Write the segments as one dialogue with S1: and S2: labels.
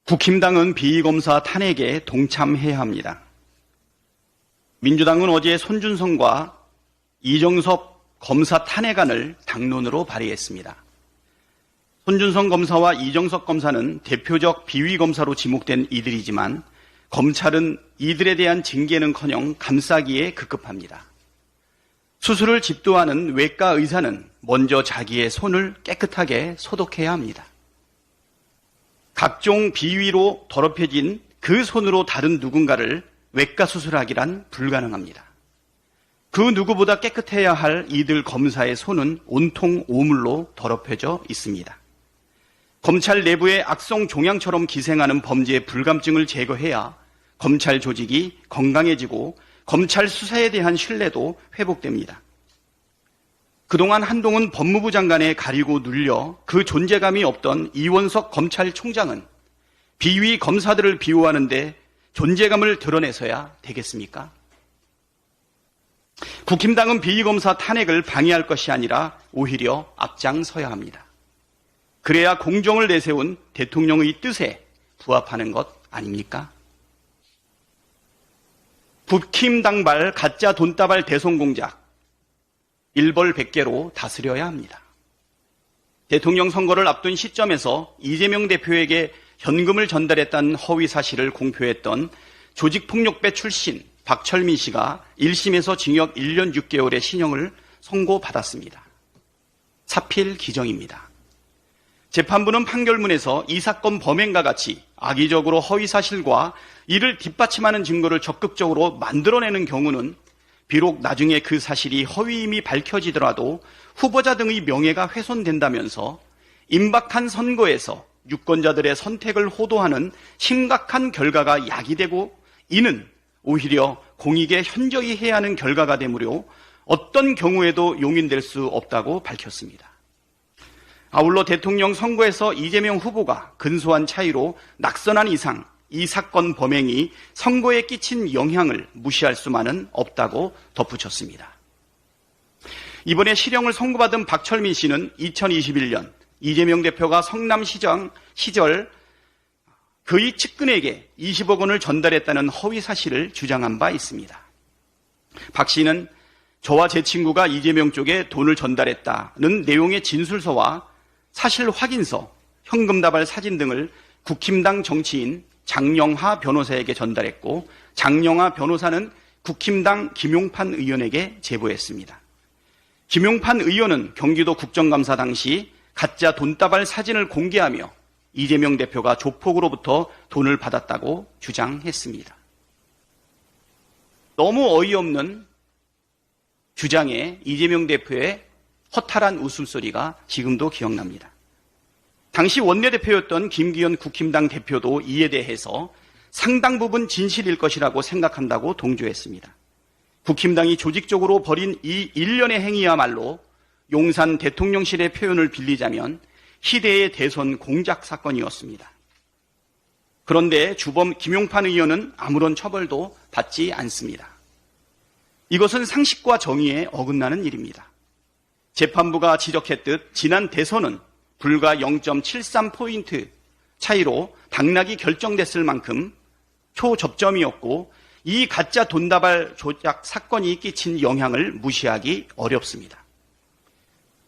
S1: 국힘당은 비위검사 탄핵에 동참해야 합니다. 민주당은 어제 손준성과 이정석 검사 탄핵안을 당론으로 발의했습니다. 손준성 검사와 이정석 검사는 대표적 비위검사로 지목된 이들이지만 검찰은 이들에 대한 징계는커녕 감싸기에 급급합니다. 수술을 집도하는 외과 의사는 먼저 자기의 손을 깨끗하게 소독해야 합니다. 각종 비위로 더럽혀진 그 손으로 다른 누군가를 외과 수술하기란 불가능합니다. 그 누구보다 깨끗해야 할 이들 검사의 손은 온통 오물로 더럽혀져 있습니다. 검찰 내부의 악성 종양처럼 기생하는 범죄의 불감증을 제거해야 검찰 조직이 건강해지고 검찰 수사에 대한 신뢰도 회복됩니다. 그동안 한동훈 법무부 장관에 가리고 눌려 그 존재감이 없던 이원석 검찰총장은 비위 검사들을 비호하는데 존재감을 드러내서야 되겠습니까? 국힘당은 비위검사 탄핵을 방해할 것이 아니라 오히려 앞장서야 합니다. 그래야 공정을 내세운 대통령의 뜻에 부합하는 것 아닙니까? 국힘당발 가짜 돈다발 대선 공작 일벌백계로 다스려야 합니다. 대통령 선거를 앞둔 시점에서 이재명 대표에게 현금을 전달했다는 허위 사실을 공표했던 조직폭력배 출신 박철민 씨가 1심에서 징역 1년 6개월의 신형을 선고받았습니다. 사필 기정입니다. 재판부는 판결문에서 이 사건 범행과 같이 악의적으로 허위 사실과 이를 뒷받침하는 증거를 적극적으로 만들어내는 경우는 비록 나중에 그 사실이 허위임이 밝혀지더라도 후보자 등의 명예가 훼손된다면서 임박한 선거에서 유권자들의 선택을 호도하는 심각한 결과가 야기되고 이는 오히려 공익에 현저히 해야 하는 결과가 되므로 어떤 경우에도 용인될 수 없다고 밝혔습니다. 아울러 대통령 선거에서 이재명 후보가 근소한 차이로 낙선한 이상 이 사건 범행이 선거에 끼친 영향을 무시할 수만은 없다고 덧붙였습니다. 이번에 실형을 선고받은 박철민 씨는 2021년 이재명 대표가 성남시장 시절 그의 측근에게 20억 원을 전달했다는 허위 사실을 주장한 바 있습니다. 박 씨는 저와 제 친구가 이재명 쪽에 돈을 전달했다는 내용의 진술서와 사실 확인서, 현금 다발 사진 등을 국힘당 정치인 장영하 변호사에게 전달했고 장영하 변호사는 국힘당 김용판 의원에게 제보했습니다. 김용판 의원은 경기도 국정감사 당시 가짜 돈다발 사진을 공개하며 이재명 대표가 조폭으로부터 돈을 받았다고 주장했습니다. 너무 어이없는 주장에 이재명 대표의 허탈한 웃음소리가 지금도 기억납니다. 당시 원내대표였던 김기현 국힘당 대표도 이에 대해서 상당 부분 진실일 것이라고 생각한다고 동조했습니다. 국힘당이 조직적으로 벌인 이 일련의 행위야말로 용산 대통령실의 표현을 빌리자면 희대의 대선 공작 사건이었습니다. 그런데 주범 김용판 의원은 아무런 처벌도 받지 않습니다. 이것은 상식과 정의에 어긋나는 일입니다. 재판부가 지적했듯 지난 대선은 불과 0.73포인트 차이로 당락이 결정됐을 만큼 초접점이었고 이 가짜 돈다발 조작 사건이 끼친 영향을 무시하기 어렵습니다.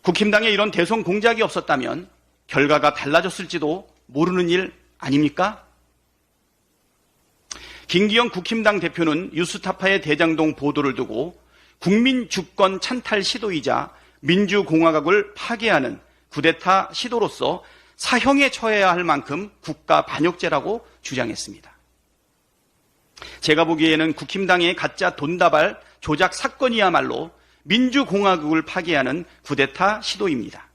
S1: 국힘당에 이런 대선 공작이 없었다면 결과가 달라졌을지도 모르는 일 아닙니까? 김기현 국힘당 대표는 뉴스타파의 대장동 보도를 두고 국민 주권 찬탈 시도이자 민주공화국을 파괴하는 쿠데타 시도로서 사형에 처해야 할 만큼 국가 반역죄라고 주장했습니다. 제가 보기에는 국힘당의 가짜 돈다발 조작 사건이야말로 민주공화국을 파괴하는 쿠데타 시도입니다.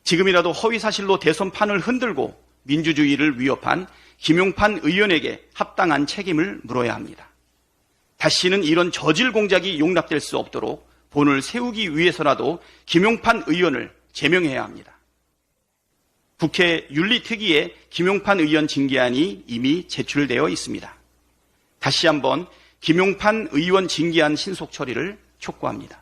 S1: 지금이라도 허위사실로 대선판을 흔들고 민주주의를 위협한 김용판 의원에게 합당한 책임을 물어야 합니다. 다시는 이런 저질 공작이 용납될 수 없도록 본을 세우기 위해서라도 김용판 의원을 제명해야 합니다. 국회 윤리특위에 김용판 의원 징계안이 이미 제출되어 있습니다. 다시 한번 김용판 의원 징계안 신속 처리를 촉구합니다.